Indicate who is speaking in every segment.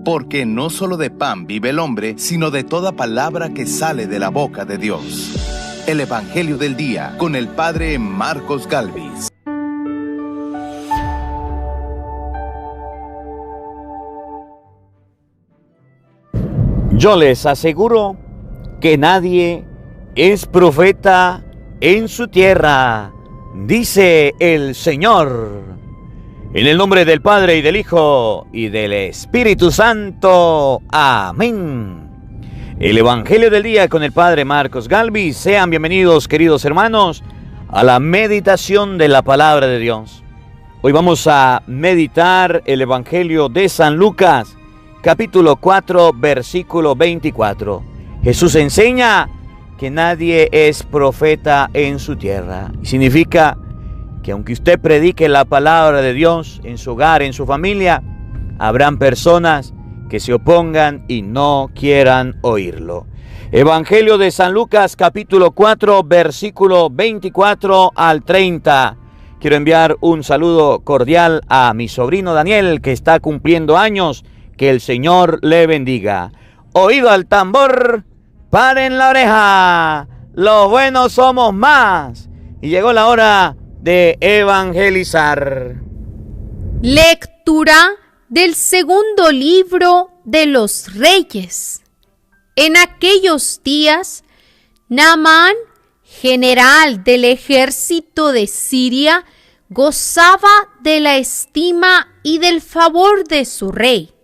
Speaker 1: porque no solo de pan vive el hombre, sino de toda palabra que sale de la boca de Dios. El Evangelio del Día, con el Padre Marcos Galvis.
Speaker 2: Yo les aseguro que nadie es profeta en su tierra, dice el Señor. En el nombre del Padre y del Hijo y del Espíritu Santo. Amén. El Evangelio del Día con el Padre Marcos Galvis. Sean bienvenidos, queridos hermanos, a la meditación de la Palabra de Dios. Hoy vamos a meditar el Evangelio de San Lucas, capítulo 4, versículo 24. Jesús enseña que nadie es profeta en su tierra. Y significa que aunque usted predique la palabra de Dios en su hogar, en su familia, habrán personas que se opongan y no quieran oírlo. Evangelio de San Lucas, capítulo 4, versículo 24 al 30. Quiero enviar un saludo cordial a mi sobrino Daniel, que está cumpliendo años. Que el Señor le bendiga. Oído al tambor, paren la oreja. Los buenos somos más. Y llegó la hora de evangelizar.
Speaker 3: Lectura del segundo libro de los Reyes. En aquellos días, Naamán, general del ejército de Siria, gozaba de la estima y del favor de su rey,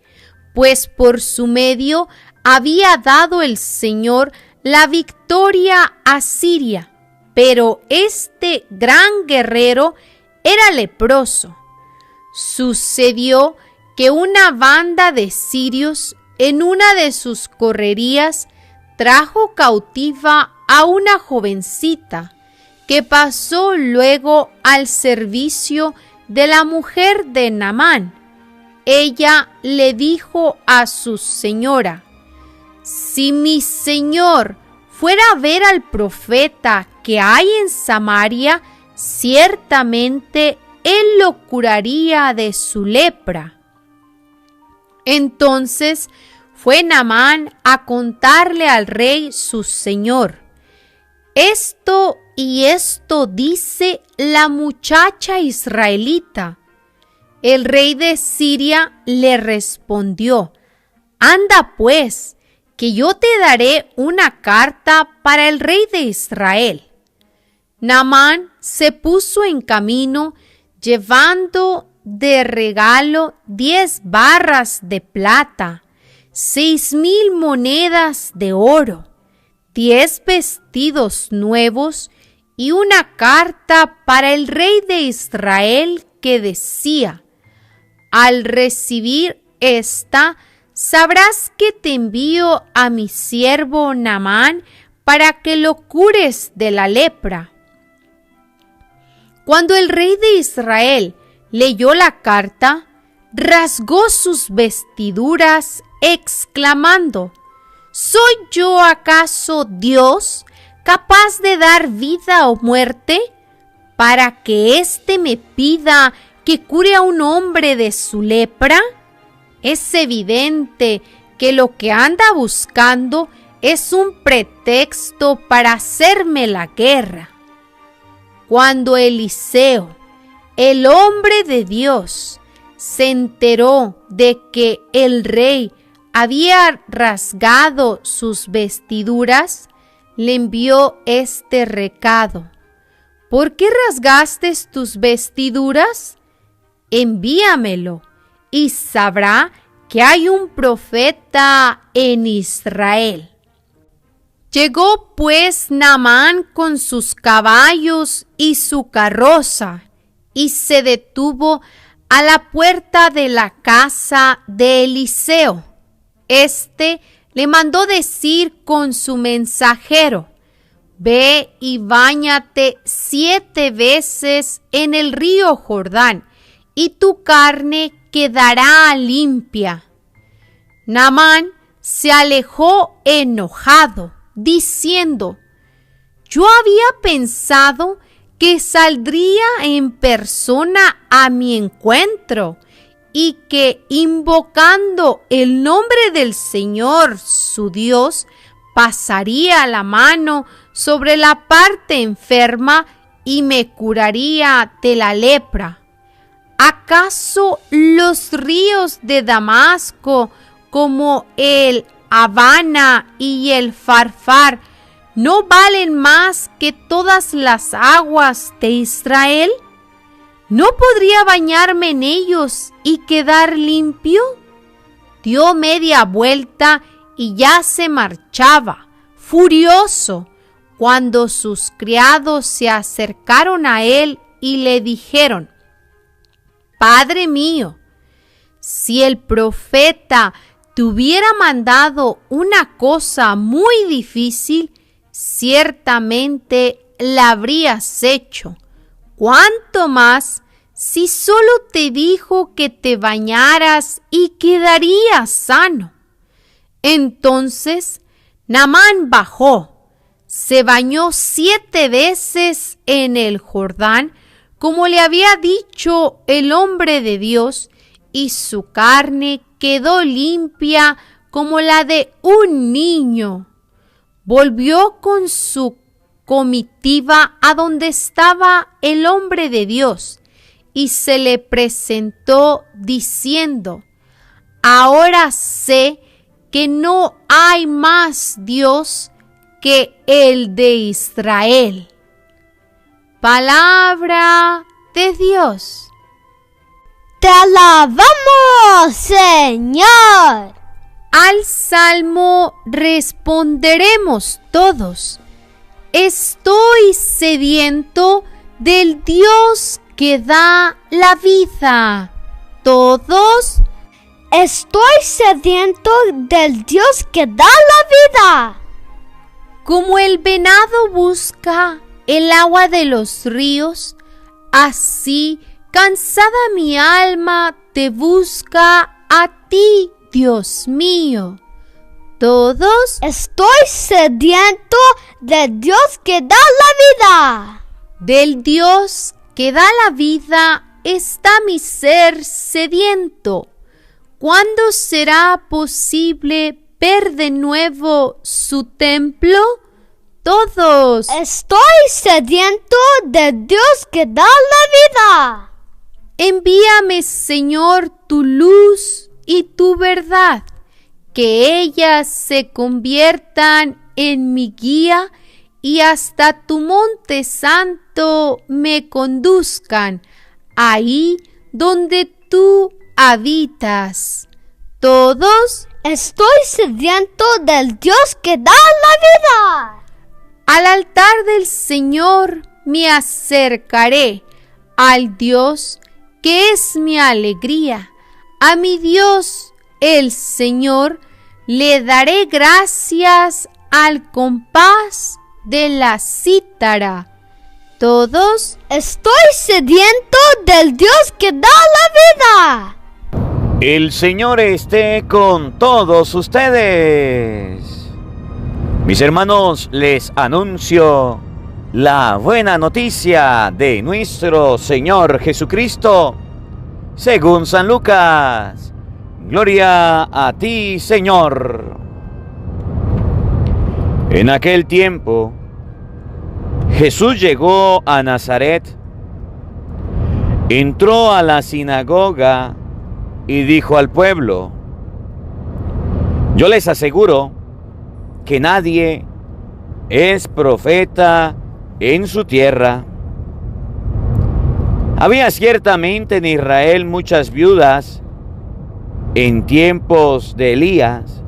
Speaker 3: pues por su medio había dado el Señor la victoria a Siria. Pero este gran guerrero era leproso. Sucedió que una banda de sirios en una de sus correrías trajo cautiva a una jovencita que pasó luego al servicio de la mujer de Naamán. Ella le dijo a su señora: «Si mi señor fuera a ver al profeta que hay en Samaria, ciertamente él lo curaría de su lepra». Entonces fue Naamán a contarle al rey su señor: «Esto y esto dice la muchacha israelita». El rey de Siria le respondió: «Anda pues, que yo te daré una carta para el rey de Israel». Naamán se puso en camino, llevando de regalo 10 barras de plata, 6,000 monedas de oro, 10 vestidos nuevos y una carta para el rey de Israel que decía: «Al recibir esta, sabrás que te envío a mi siervo Naamán para que lo cures de la lepra». Cuando el rey de Israel leyó la carta, rasgó sus vestiduras, exclamando: «¿Soy yo acaso Dios, capaz de dar vida o muerte, para que éste me pida que cure a un hombre de su lepra?» Es evidente que lo que anda buscando es un pretexto para hacerme la guerra. Cuando Eliseo, el hombre de Dios, se enteró de que el rey había rasgado sus vestiduras, le envió este recado: «¿Por qué rasgaste tus vestiduras? Envíamelo, y sabrá que hay un profeta en Israel». Llegó pues Naamán con sus caballos y su carroza, y se detuvo a la puerta de la casa de Eliseo. Este le mandó decir con su mensajero: «Ve y báñate 7 veces en el río Jordán, y tu carne quedará limpia». Naamán se alejó enojado, diciendo: «Yo había pensado que saldría en persona a mi encuentro y que invocando el nombre del Señor, su Dios, pasaría la mano sobre la parte enferma y me curaría de la lepra. ¿Acaso los ríos de Damasco, como el Habana y el Farfar, no valen más que todas las aguas de Israel? ¿No podría bañarme en ellos y quedar limpio? Dio media vuelta y ya se marchaba, furioso, cuando sus criados se acercaron a él y le dijeron: Padre mío, si el profeta te hubiera mandado una cosa muy difícil, ciertamente la habrías hecho. ¿Cuánto más si solo te dijo que te bañaras y quedarías sano? Entonces Naamán bajó, se bañó 7 veces en el Jordán, como le había dicho el hombre de Dios, y su carne quedó limpia como la de un niño. Volvió con su comitiva a donde estaba el hombre de Dios y se le presentó diciendo: Ahora sé que no hay más Dios que el de Israel. Palabra de Dios.
Speaker 4: ¡Te alabamos, Señor!
Speaker 3: Al salmo responderemos todos: Estoy sediento del Dios que da la vida. Todos:
Speaker 4: Estoy sediento del Dios que da la vida.
Speaker 3: Como el venado busca el agua de los ríos, así cansada mi alma te busca a ti, Dios mío. Todos:
Speaker 4: Estoy sediento del Dios que da la vida.
Speaker 3: Del Dios que da la vida está mi ser sediento. ¿Cuándo será posible ver de nuevo su templo? Todos:
Speaker 4: Estoy sediento del Dios que da la vida.
Speaker 3: Envíame, Señor, tu luz y tu verdad, que ellas se conviertan en mi guía y hasta tu monte santo me conduzcan, ahí donde tú habitas. Todos:
Speaker 4: Estoy sediento del Dios que da la vida.
Speaker 3: Al altar del Señor me acercaré, al Dios que es mi alegría. A mi Dios, el Señor, le daré gracias al compás de la cítara. Todos:
Speaker 4: Estoy sediento del Dios que da la vida.
Speaker 2: El Señor esté con todos ustedes. Mis hermanos, les anuncio la buena noticia de nuestro Señor Jesucristo, según San Lucas. Gloria a ti, Señor. En aquel tiempo, Jesús llegó a Nazaret, entró a la sinagoga y dijo al pueblo: Yo les aseguro que nadie es profeta en su tierra. Había ciertamente en Israel muchas viudas en tiempos de Elías,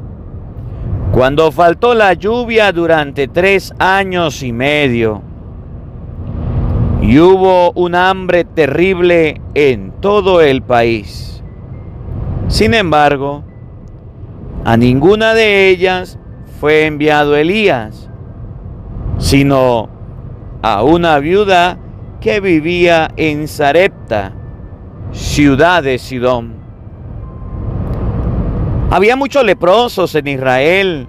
Speaker 2: cuando faltó la lluvia durante 3 años y medio, y hubo un hambre terrible en todo el país. Sin embargo, a ninguna de ellas fue enviado Elías, sino a una viuda que vivía en Sarepta, ciudad de Sidón. Había muchos leprosos en Israel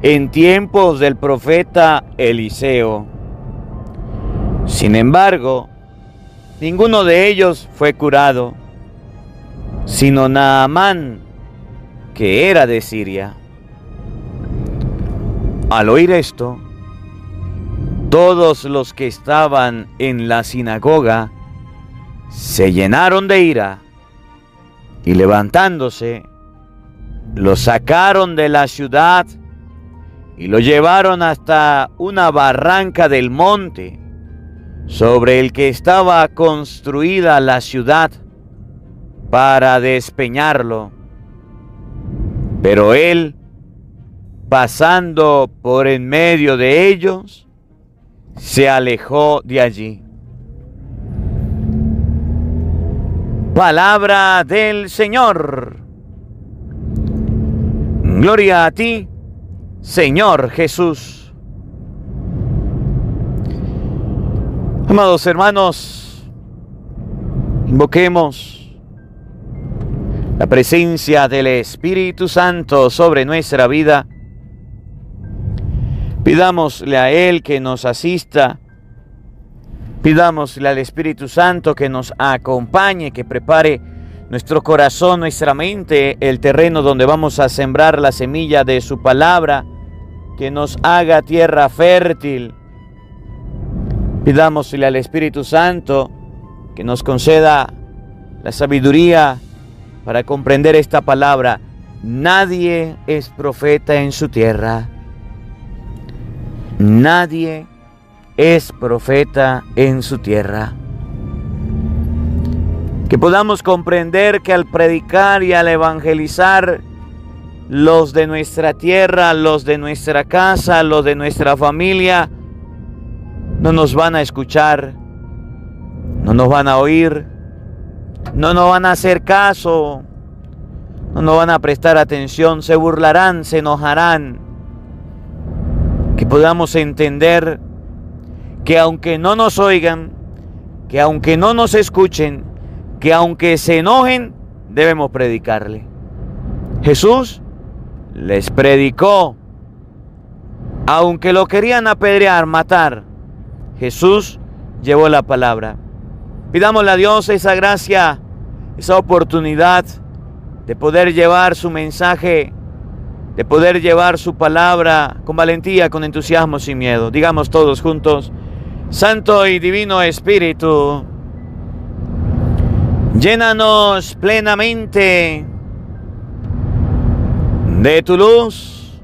Speaker 2: en tiempos del profeta Eliseo. Sin embargo, ninguno de ellos fue curado, sino Naamán, que era de Siria. Al oír esto, todos los que estaban en la sinagoga se llenaron de ira y levantándose, lo sacaron de la ciudad y lo llevaron hasta una barranca del monte sobre el que estaba construida la ciudad para despeñarlo. Pero él, pasando por en medio de ellos, se alejó de allí. Palabra del Señor. Gloria a ti, Señor Jesús. Amados hermanos, invoquemos la presencia del Espíritu Santo sobre nuestra vida. Pidámosle a Él que nos asista. Pidámosle al Espíritu Santo que nos acompañe, que prepare nuestro corazón, nuestra mente, el terreno donde vamos a sembrar la semilla de su palabra, que nos haga tierra fértil. Pidámosle al Espíritu Santo que nos conceda la sabiduría para comprender esta palabra. Nadie es profeta en su tierra. Nadie es profeta en su tierra. Que podamos comprender que al predicar y al evangelizar, los de nuestra tierra, los de nuestra casa, los de nuestra familia, no nos van a escuchar, no nos van a oír, no nos van a hacer caso, no nos van a prestar atención, se burlarán, se enojarán. Que podamos entender que aunque no nos oigan, que aunque no nos escuchen, que aunque se enojen, debemos predicarle. Jesús les predicó. Aunque lo querían apedrear, matar, Jesús llevó la palabra. Pidámosle a Dios esa gracia, esa oportunidad de poder llevar su mensaje, de poder llevar su palabra con valentía, con entusiasmo, sin miedo. Digamos todos juntos: Santo y Divino Espíritu, llénanos plenamente de tu luz,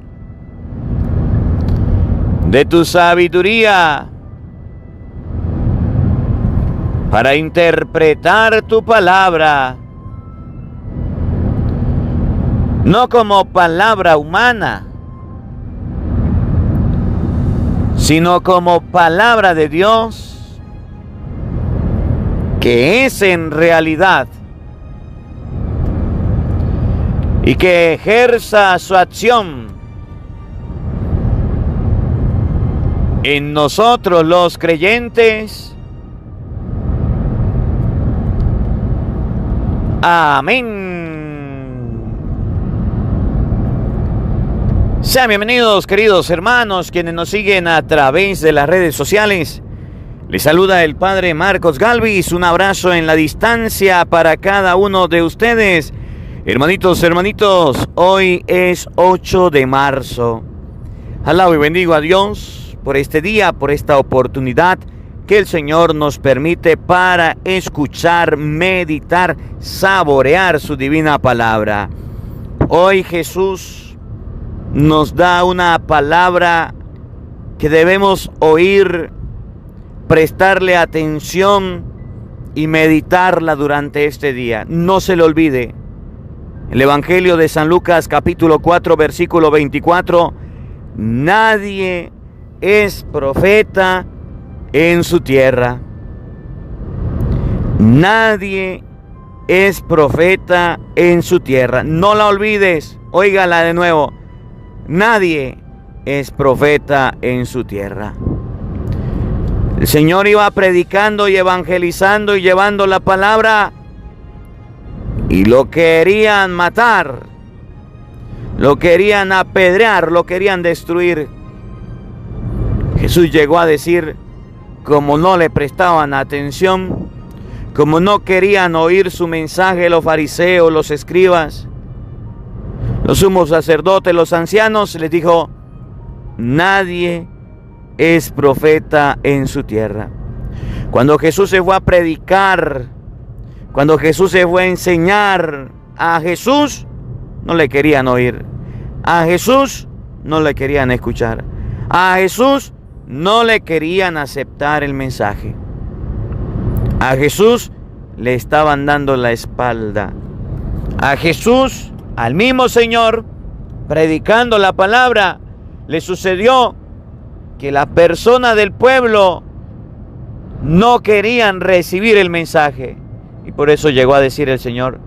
Speaker 2: de tu sabiduría, para interpretar tu palabra, no como palabra humana, sino como palabra de Dios, que es en realidad, y que ejerza su acción en nosotros los creyentes. Amén. Sean bienvenidos, queridos hermanos, quienes nos siguen a través de las redes sociales. Les saluda el Padre Marcos Galvis. Un abrazo en la distancia para cada uno de ustedes. Hermanitos, hoy es 8 de marzo. Alabo y bendigo a Dios por este día, por esta oportunidad que el Señor nos permite para escuchar, meditar, saborear su divina palabra. Hoy Jesús nos da una palabra que debemos oír, prestarle atención y meditarla durante este día. No se le olvide. El Evangelio de San Lucas, capítulo 4, versículo 24. Nadie es profeta en su tierra. Nadie es profeta en su tierra. No la olvides. Óigala de nuevo. Nadie es profeta en su tierra. El Señor iba predicando y evangelizando y llevando la palabra, y lo querían matar, lo querían apedrear, lo querían destruir. Jesús llegó a decir, como no le prestaban atención, como no querían oír su mensaje los fariseos, los escribas, los sumos sacerdotes, los ancianos, les dijo: nadie es profeta en su tierra. Cuando Jesús se fue a predicar, cuando Jesús se fue a enseñar, a Jesús no le querían oír, a Jesús no le querían escuchar, a Jesús no le querían aceptar el mensaje. A Jesús le estaban dando la espalda. A Jesús, al mismo Señor, predicando la palabra, le sucedió que las personas del pueblo no querían recibir el mensaje. Y por eso llegó a decir el Señor: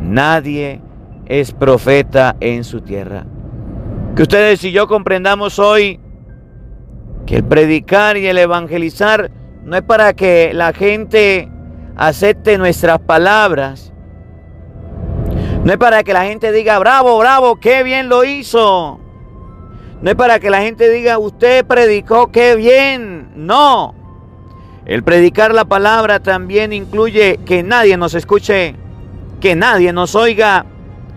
Speaker 2: nadie es profeta en su tierra. Que ustedes y yo comprendamos hoy que el predicar y el evangelizar no es para que la gente acepte nuestras palabras. No es para que la gente diga: bravo, bravo, qué bien lo hizo. No es para que la gente diga: usted predicó, qué bien. No. El predicar la palabra también incluye que nadie nos escuche, que nadie nos oiga,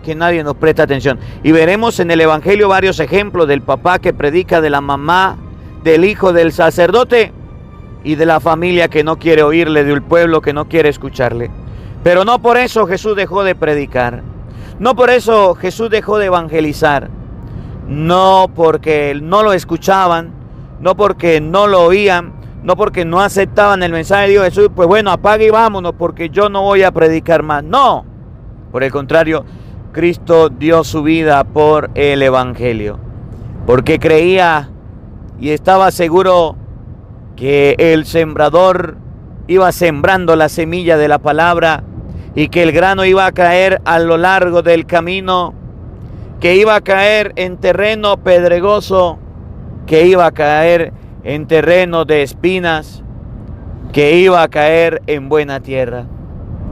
Speaker 2: que nadie nos preste atención. Y veremos en el Evangelio varios ejemplos del papá que predica, de la mamá, del hijo, del sacerdote y de la familia que no quiere oírle, del pueblo que no quiere escucharle. Pero no por eso Jesús dejó de predicar. No por eso Jesús dejó de evangelizar. No porque no lo escuchaban, no porque no lo oían, no porque no aceptaban el mensaje de Dios. Jesús, pues bueno, apague y vámonos porque yo no voy a predicar más. No, por el contrario, Cristo dio su vida por el evangelio, porque creía y estaba seguro que el sembrador iba sembrando la semilla de la palabra y que el grano iba a caer a lo largo del camino, que iba a caer en terreno pedregoso, que iba a caer en terreno de espinas, que iba a caer en buena tierra.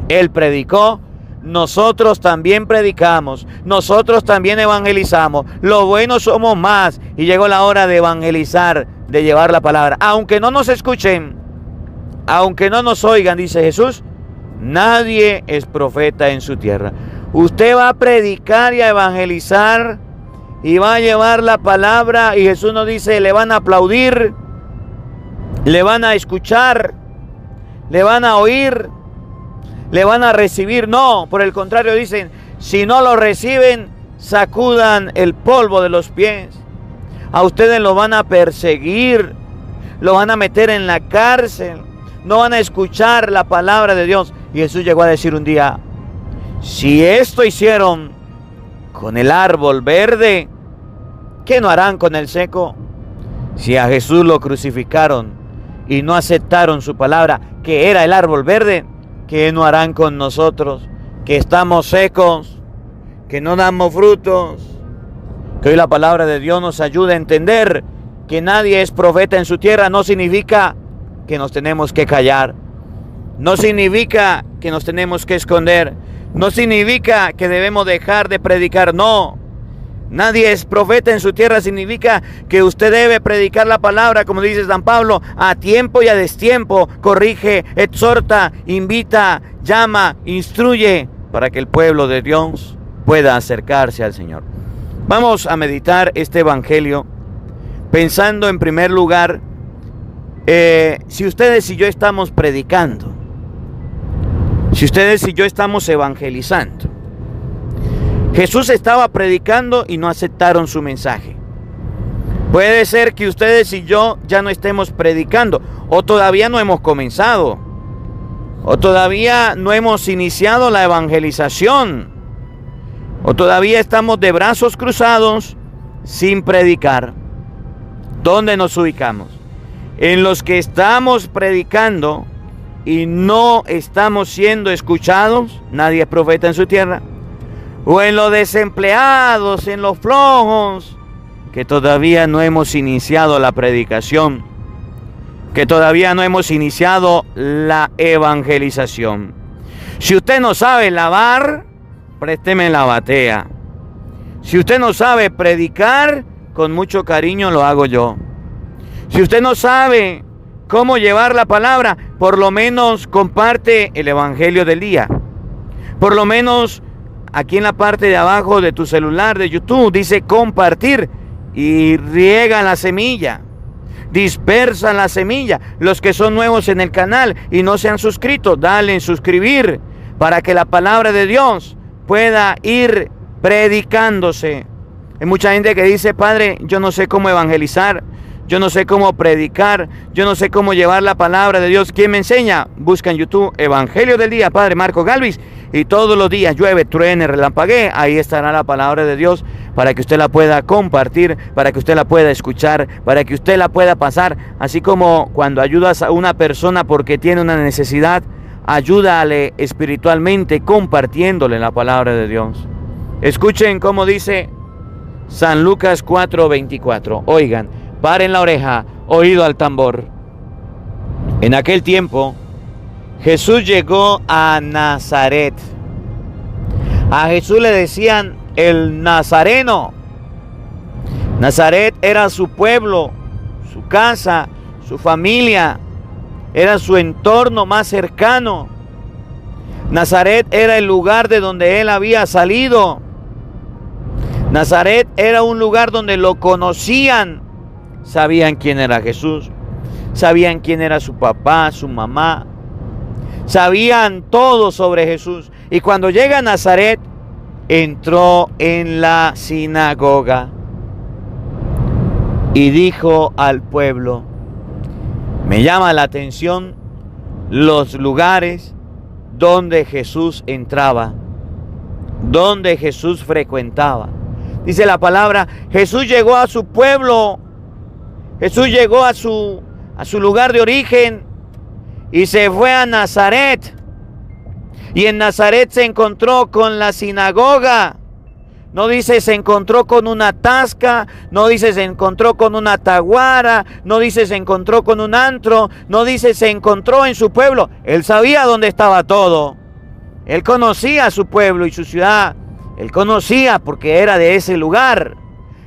Speaker 2: Él predicó, nosotros también predicamos, nosotros también evangelizamos. Los buenos somos más y llegó la hora de evangelizar, de llevar la palabra. Aunque no nos escuchen, aunque no nos oigan, dice Jesús, nadie es profeta en su tierra. Usted va a predicar y a evangelizar y va a llevar la palabra, y Jesús nos dice: le van a aplaudir, le van a escuchar, le van a oír, le van a recibir. No, por el contrario, dicen: si no lo reciben, sacudan el polvo de los pies. A ustedes lo van a perseguir, lo van a meter en la cárcel, no van a escuchar la palabra de Dios. Y Jesús llegó a decir un día: si esto hicieron con el árbol verde, ¿qué no harán con el seco? Si a Jesús lo crucificaron y no aceptaron su palabra, que era el árbol verde, ¿qué no harán con nosotros, que estamos secos, que no damos frutos? Que hoy la palabra de Dios nos ayude a entender que nadie es profeta en su tierra. No significa que nos tenemos que callar, no significa que nos tenemos que esconder, no significa que debemos dejar de predicar. No, nadie es profeta en su tierra significa que usted debe predicar la palabra, como dice San Pablo, a tiempo y a destiempo. Corrige, exhorta, invita, llama, instruye, para que el pueblo de Dios pueda acercarse al Señor. Vamos a meditar este evangelio pensando en primer lugar, si ustedes y yo estamos predicando, si ustedes y yo estamos evangelizando. Jesús estaba predicando y no aceptaron su mensaje. Puede ser que ustedes y yo ya no estemos predicando, o todavía no hemos comenzado, o todavía no hemos iniciado la evangelización, o todavía estamos de brazos cruzados sin predicar. ¿Dónde nos ubicamos? En los que estamos predicando y no estamos siendo escuchados, nadie es profeta en su tierra, o en los desempleados, en los flojos, que todavía no hemos iniciado la predicación, que todavía no hemos iniciado la evangelización. Si usted no sabe lavar, présteme la batea. Si usted no sabe predicar, con mucho cariño lo hago yo. Si usted no sabe cómo llevar la palabra, por lo menos comparte el Evangelio del día. Por lo menos aquí en la parte de abajo de tu celular, de YouTube, dice compartir, y riega la semilla. Dispersa la semilla. Los que son nuevos en el canal y no se han suscrito, dale en suscribir para que la palabra de Dios pueda ir predicándose. Hay mucha gente que dice: Padre, yo no sé cómo evangelizar, yo no sé cómo predicar, yo no sé cómo llevar la palabra de Dios. ¿Quién me enseña? Busca en YouTube Evangelio del Día, Padre Marcos Galvis, y todos los días, llueve, truene, relampaguee, ahí estará la palabra de Dios para que usted la pueda compartir, para que usted la pueda escuchar, para que usted la pueda pasar. Así como cuando ayudas a una persona porque tiene una necesidad, ayúdale espiritualmente compartiéndole la palabra de Dios. Escuchen cómo dice San Lucas 4:24. Oigan, paren la oreja, oído al tambor. En aquel tiempo, Jesús llegó a Nazaret. A Jesús le decían el Nazareno. Nazaret era su pueblo, su casa, su familia, era su entorno más cercano. Nazaret era el lugar de donde él había salido. Nazaret era un lugar donde lo conocían. Sabían quién era Jesús, sabían quién era su papá, su mamá, sabían todo sobre Jesús. Y cuando llega a Nazaret, entró en la sinagoga y dijo al pueblo: me llama la atención los lugares donde Jesús entraba, donde Jesús frecuentaba. Dice la palabra, Jesús llegó a su pueblo, Jesús llegó a su lugar de origen y se fue a Nazaret. Y en Nazaret se encontró con la sinagoga. No dice se encontró con una tasca, no dice se encontró con una taguara, no dice se encontró con un antro, no dice se encontró en su pueblo. Él sabía dónde estaba todo. Él conocía su pueblo y su ciudad. Él conocía porque era de ese lugar.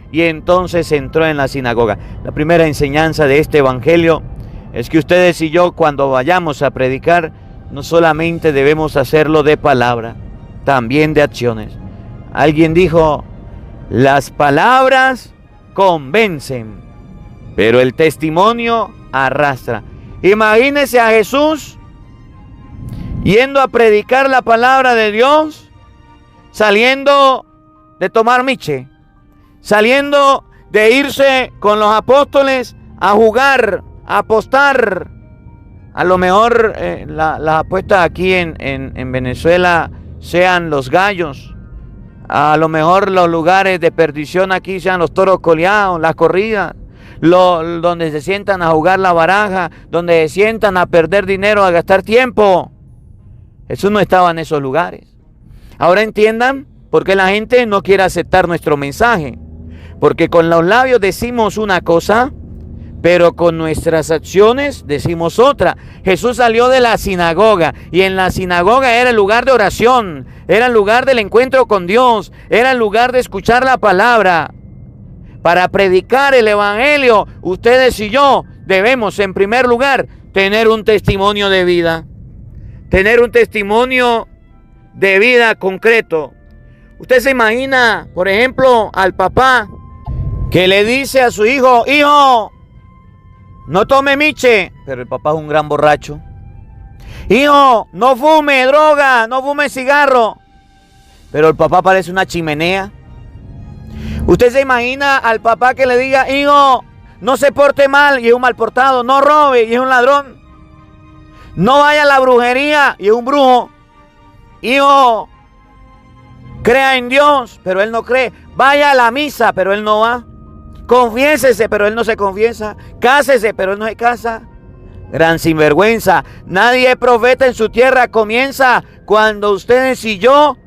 Speaker 2: Y entonces entró en la sinagoga. La primera enseñanza de este evangelio es que ustedes y yo, cuando vayamos a predicar, no solamente debemos hacerlo de palabra, también de acciones. Alguien dijo: las palabras convencen, pero el testimonio arrastra. Imagínese a Jesús yendo a predicar la palabra de Dios, saliendo de tomar miche, saliendo de irse con los apóstoles a jugar, a apostar. A lo mejor las apuestas aquí en Venezuela sean los gallos. A lo mejor los lugares de perdición aquí sean los toros coleados, las corridas, donde se sientan a jugar la baraja, donde se sientan a perder dinero, a gastar tiempo. Jesús no estaba en esos lugares. Ahora entiendan por qué la gente no quiere aceptar nuestro mensaje. Porque con los labios decimos una cosa, pero con nuestras acciones decimos otra. Jesús salió de la sinagoga, y en la sinagoga era el lugar de oración, era el lugar del encuentro con Dios, era el lugar de escuchar la palabra. Para predicar el evangelio, ustedes y yo debemos, en primer lugar, tener un testimonio de vida. Tener un testimonio de vida concreto. Usted se imagina, por ejemplo, al papá que le dice a su hijo: hijo, no tome miche, pero el papá es un gran borracho. Hijo, no fume droga, no fume cigarro, pero el papá parece una chimenea. Usted se imagina al papá que le diga: hijo, no se porte mal, y es un mal portado, no robe, y es un ladrón, no vaya a la brujería, y es un brujo. Hijo, crea en Dios, pero él no cree. Vaya a la misa, pero él no va. Confiésese, pero él no se confiesa. Cásese, pero él no se casa. Gran sinvergüenza. Nadie es profeta en su tierra. Comienza cuando ustedes y yo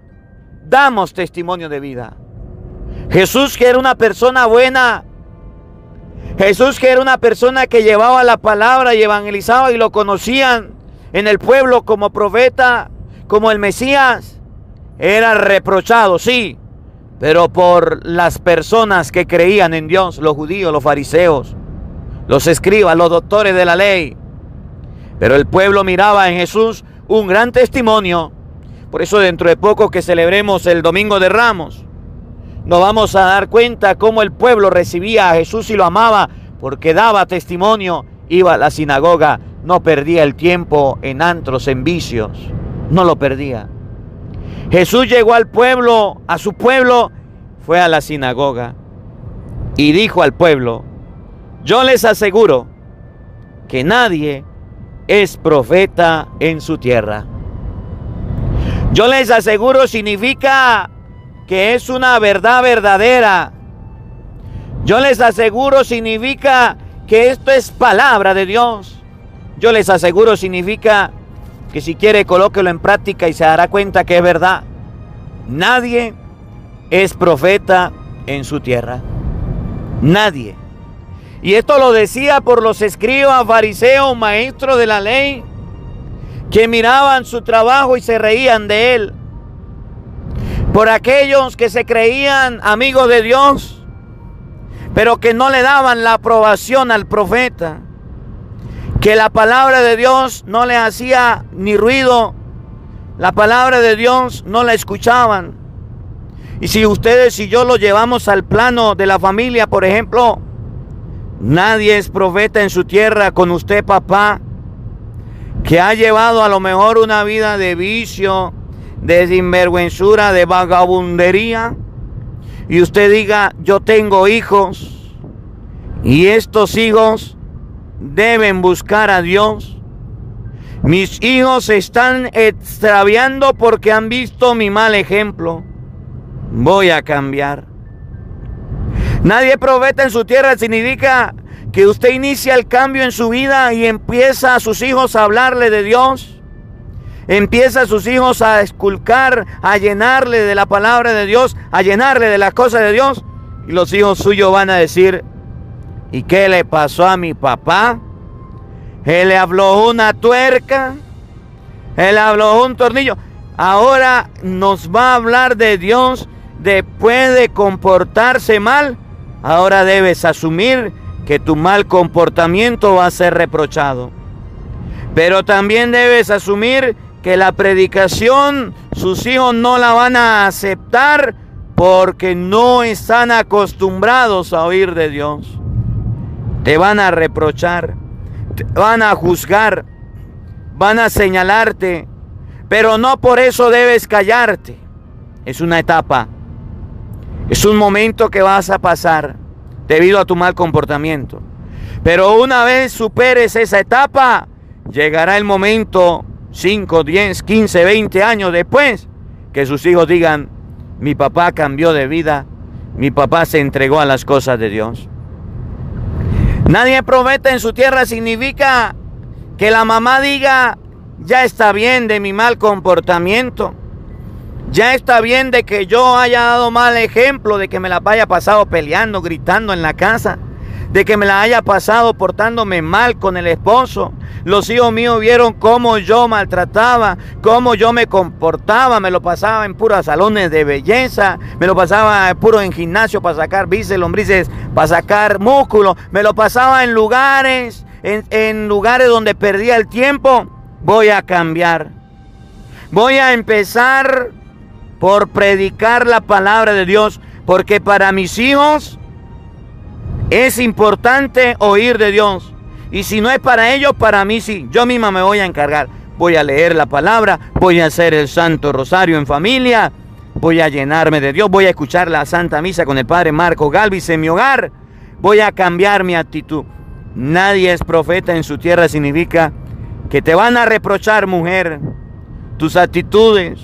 Speaker 2: damos testimonio de vida. Jesús, que era una persona buena. Jesús, que era una persona que llevaba la palabra y evangelizaba, y lo conocían en el pueblo como profeta, como el Mesías. Era reprochado, sí, pero por las personas que creían en Dios, los judíos, los fariseos, los escribas, los doctores de la ley. Pero el pueblo miraba en Jesús un gran testimonio. Por eso dentro de poco que celebremos el Domingo de Ramos, nos vamos a dar cuenta cómo el pueblo recibía a Jesús y lo amaba, porque daba testimonio, iba a la sinagoga, no perdía el tiempo en antros, en vicios, no lo perdía. Jesús llegó al pueblo, a su pueblo, fue a la sinagoga y dijo al pueblo: yo les aseguro que nadie es profeta en su tierra. Yo les aseguro significa que es una verdad verdadera. Yo les aseguro significa que esto es palabra de Dios. Yo les aseguro significa que si quiere colóquelo en práctica y se dará cuenta que es verdad. Nadie es profeta en su tierra. Nadie. Y esto lo decía por los escribas, fariseos, maestros de la ley, que miraban su trabajo y se reían de él. Por aquellos que se creían amigos de Dios, pero que no le daban la aprobación al profeta, que la palabra de Dios no le hacía ni ruido, la palabra de Dios no la escuchaban. Y si ustedes y yo lo llevamos al plano de la familia, por ejemplo, nadie es profeta en su tierra. Con usted, papá, que ha llevado a lo mejor una vida de vicio, de sinvergüenzura, de vagabundería, y usted diga: yo tengo hijos y estos hijos deben buscar a Dios. Mis hijos se están extraviando porque han visto mi mal ejemplo. Voy a cambiar. Nadie es profeta en su tierra significa que usted inicia el cambio en su vida y empieza a sus hijos a hablarle de Dios. Empieza a sus hijos a esculcar, a llenarle de la palabra de Dios, a llenarle de las cosas de Dios. Y los hijos suyos van a decir: ¿y qué le pasó a mi papá? Él le habló una tuerca, él habló un tornillo. Ahora nos va a hablar de Dios. Después de comportarse mal, ahora debes asumir que tu mal comportamiento va a ser reprochado. Pero también debes asumir que la predicación sus hijos no la van a aceptar porque no están acostumbrados a oír de Dios. Te van a reprochar, te van a juzgar, van a señalarte, pero no por eso debes callarte. Es una etapa, es un momento que vas a pasar debido a tu mal comportamiento. Pero una vez superes esa etapa, llegará el momento, 5, 10, 15, 20 años después, que sus hijos digan: mi papá cambió de vida, mi papá se entregó a las cosas de Dios. Nadie es profeta en su tierra significa que la mamá diga: ya está bien de mi mal comportamiento, ya está bien de que yo haya dado mal ejemplo, de que me la haya pasado peleando, gritando en la casa, de que me la haya pasado portándome mal con el esposo. Los hijos míos vieron cómo yo maltrataba, cómo yo me comportaba, me lo pasaba en puros salones de belleza, me lo pasaba puro en gimnasio para sacar bíceps, lombrices, para sacar músculo, me lo pasaba en lugares, en lugares donde perdía el tiempo. Voy a cambiar. Voy a empezar por predicar la palabra de Dios, porque para mis hijos es importante oír de Dios. Y si no es para ellos, para mí sí. Yo misma me voy a encargar. Voy a leer la palabra, voy a hacer el Santo Rosario en familia, voy a llenarme de Dios, voy a escuchar la Santa Misa con el Padre Marcos Galvis en mi hogar. Voy a cambiar mi actitud. Nadie es profeta en su tierra significa que te van a reprochar, mujer, tus actitudes,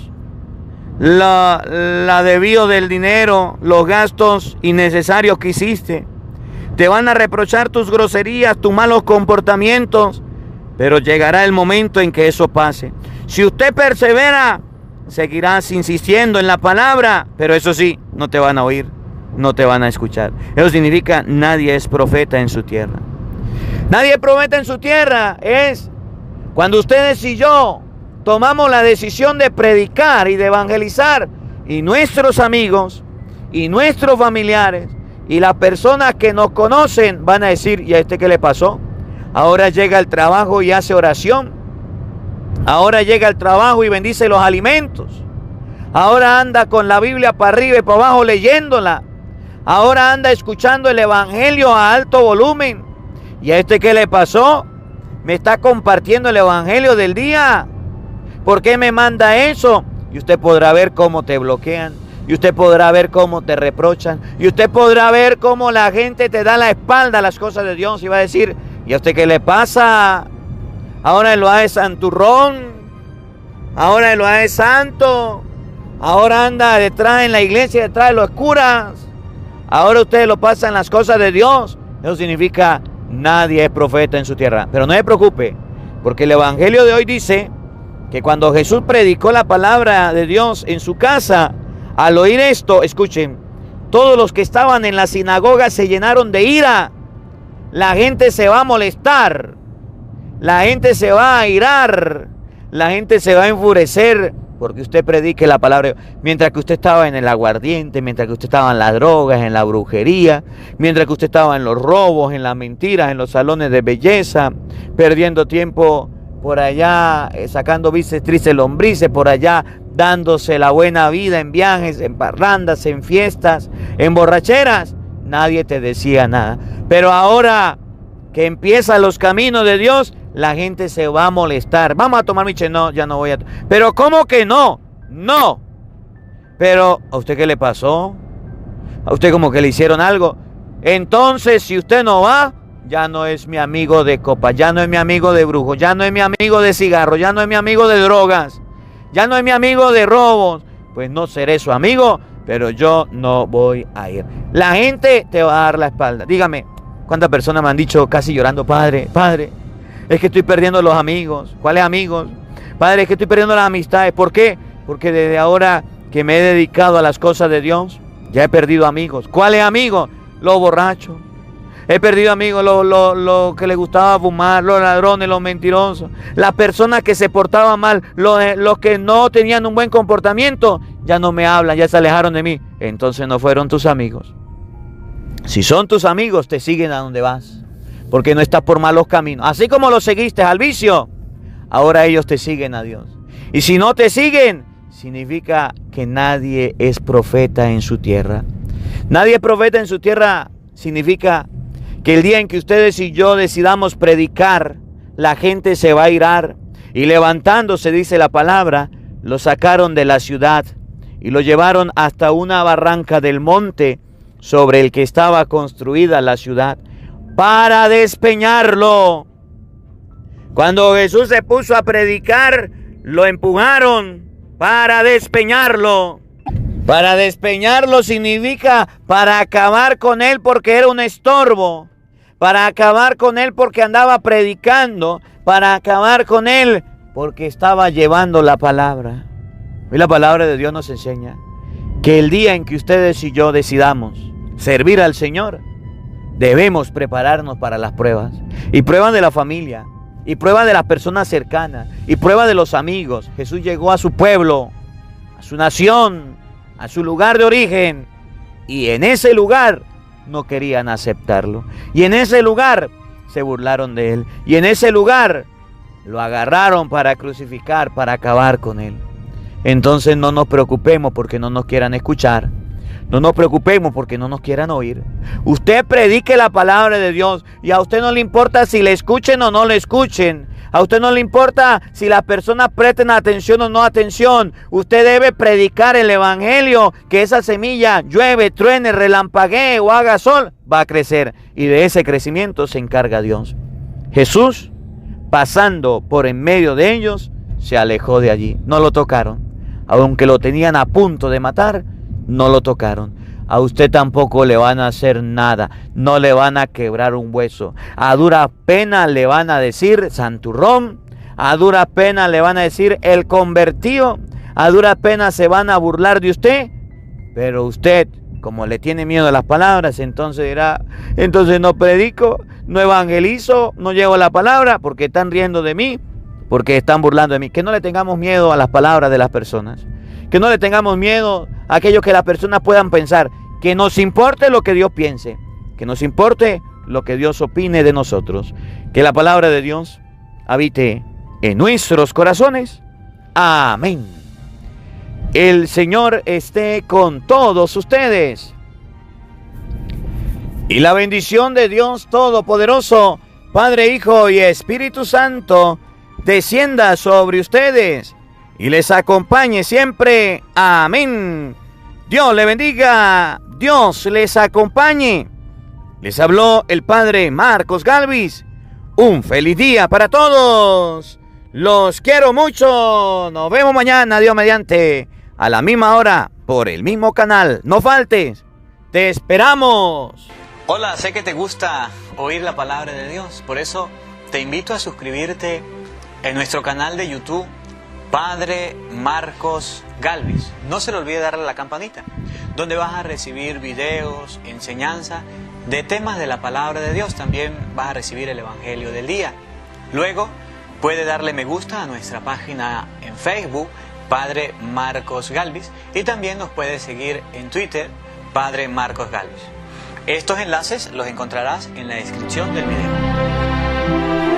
Speaker 2: la desvío del dinero, los gastos innecesarios que hiciste. Te van a reprochar tus groserías, tus malos comportamientos, pero llegará el momento en que eso pase. Si usted persevera, seguirás insistiendo en la palabra, pero eso sí, no te van a oír, no te van a escuchar. Eso significa nadie es profeta en su tierra. Nadie es profeta en su tierra es cuando ustedes y yo tomamos la decisión de predicar y de evangelizar, y nuestros amigos y nuestros familiares y las personas que nos conocen van a decir: ¿y a este qué le pasó? Ahora llega al trabajo y hace oración. Ahora llega al trabajo y bendice los alimentos. Ahora anda con la Biblia para arriba y para abajo leyéndola. Ahora anda escuchando el evangelio a alto volumen. ¿Y a este qué le pasó? Me está compartiendo el evangelio del día. ¿Por qué me manda eso? Y usted podrá ver cómo te bloquean. Y usted podrá ver cómo te reprochan. Y usted podrá ver cómo la gente te da la espalda a las cosas de Dios. Y va a decir, ¿y a usted qué le pasa? Ahora lo hace santurrón. Ahora lo hace santo. Ahora anda detrás en la iglesia, detrás de los curas. Ahora ustedes lo pasan las cosas de Dios. Eso significa nadie es profeta en su tierra. Pero no se preocupe, porque el evangelio de hoy dice que cuando Jesús predicó la palabra de Dios en su casa, al oír esto, escuchen, todos los que estaban en la sinagoga se llenaron de ira. La gente se va a molestar. La gente se va a irar. La gente se va a enfurecer porque usted predique la palabra. Mientras que usted estaba en el aguardiente, mientras que usted estaba en las drogas, en la brujería, mientras que usted estaba en los robos, en las mentiras, en los salones de belleza, perdiendo tiempo por allá, sacando bices, tristes, lombrices, por allá dándose la buena vida en viajes, en parrandas, en fiestas, en borracheras, nadie te decía nada. Pero ahora que empiezan los caminos de Dios, la gente se va a molestar. Vamos a tomar miche, no, ya no voy a... Pero ¿cómo que no? No. Pero ¿a usted qué le pasó? ¿A usted como que le hicieron algo? Entonces, si usted no va, ya no es mi amigo de copa, ya no es mi amigo de brujo, ya no es mi amigo de cigarro, ya no es mi amigo de drogas, ya no es mi amigo de robos. Pues no seré su amigo, pero yo no voy a ir. La gente te va a dar la espalda. Dígame, ¿cuántas personas me han dicho casi llorando, padre, es que estoy perdiendo los amigos? ¿Cuáles amigos? Padre, es que estoy perdiendo las amistades. ¿Por qué? Porque desde ahora que me he dedicado a las cosas de Dios, ya he perdido amigos. ¿Cuáles amigos? Los borrachos. He perdido amigos, los que les gustaba fumar, los ladrones, los mentirosos, las personas que se portaban mal, los que no tenían un buen comportamiento, ya no me hablan, ya se alejaron de mí. Entonces no fueron tus amigos. Si son tus amigos, te siguen a donde vas, porque no estás por malos caminos. Así como los seguiste al vicio, ahora ellos te siguen a Dios. Y si no te siguen, significa que nadie es profeta en su tierra. Nadie es profeta en su tierra significa que el día en que ustedes y yo decidamos predicar, la gente se va a irar. Y levantándose, dice la palabra, lo sacaron de la ciudad y lo llevaron hasta una barranca del monte sobre el que estaba construida la ciudad, para despeñarlo. Cuando Jesús se puso a predicar, lo empujaron para despeñarlo. Para despeñarlo significa para acabar con él porque era un estorbo. Para acabar con él porque andaba predicando. Para acabar con él porque estaba llevando la palabra. Y la palabra de Dios nos enseña que el día en que ustedes y yo decidamos servir al Señor, debemos prepararnos para las pruebas. Y pruebas de la familia, y pruebas de las personas cercanas, y pruebas de los amigos. Jesús llegó a su pueblo, a su nación, a su lugar de origen, y en ese lugar no querían aceptarlo. Y en ese lugar se burlaron de él. Y en ese lugar lo agarraron para crucificar, para acabar con él. Entonces no nos preocupemos porque no nos quieran escuchar. No nos preocupemos porque no nos quieran oír. Usted predique la palabra de Dios y a usted no le importa si le escuchen o no le escuchen. A usted no le importa si las personas presten atención o no atención. Usted debe predicar el evangelio, que esa semilla llueve, truene, relampaguee o haga sol, va a crecer. Y de ese crecimiento se encarga Dios. Jesús, pasando por en medio de ellos, se alejó de allí. No lo tocaron. Aunque lo tenían a punto de matar, no lo tocaron. A usted tampoco le van a hacer nada. No le van a quebrar un hueso. A dura pena le van a decir santurrón. A dura pena le van a decir el convertido. A dura pena se van a burlar de usted. Pero usted, como le tiene miedo a las palabras, entonces dirá, entonces no predico, no evangelizo, no llevo la palabra porque están riendo de mí, porque están burlando de mí. Que no le tengamos miedo a las palabras de las personas. Que no le tengamos miedo a aquello que las personas puedan pensar. Que nos importe lo que Dios piense. Que nos importe lo que Dios opine de nosotros. Que la palabra de Dios habite en nuestros corazones. Amén. El Señor esté con todos ustedes. Y la bendición de Dios Todopoderoso, Padre, Hijo y Espíritu Santo, descienda sobre ustedes y les acompañe siempre. Amén. Dios le bendiga. Dios les acompañe. Les habló el Padre Marcos Galvis. Un feliz día para todos. Los quiero mucho. Nos vemos mañana, Dios mediante, a la misma hora, por el mismo canal. No faltes. Te esperamos.
Speaker 5: Hola, sé que te gusta oír la palabra de Dios. Por eso te invito a suscribirte en nuestro canal de YouTube, Padre Marcos Galvis. No se le olvide darle a la campanita, donde vas a recibir videos, enseñanza de temas de la palabra de Dios. También vas a recibir el Evangelio del día. Luego puede darle me gusta a nuestra página en Facebook, Padre Marcos Galvis, y también nos puede seguir en Twitter, Padre Marcos Galvis. Estos enlaces los encontrarás en la descripción del video.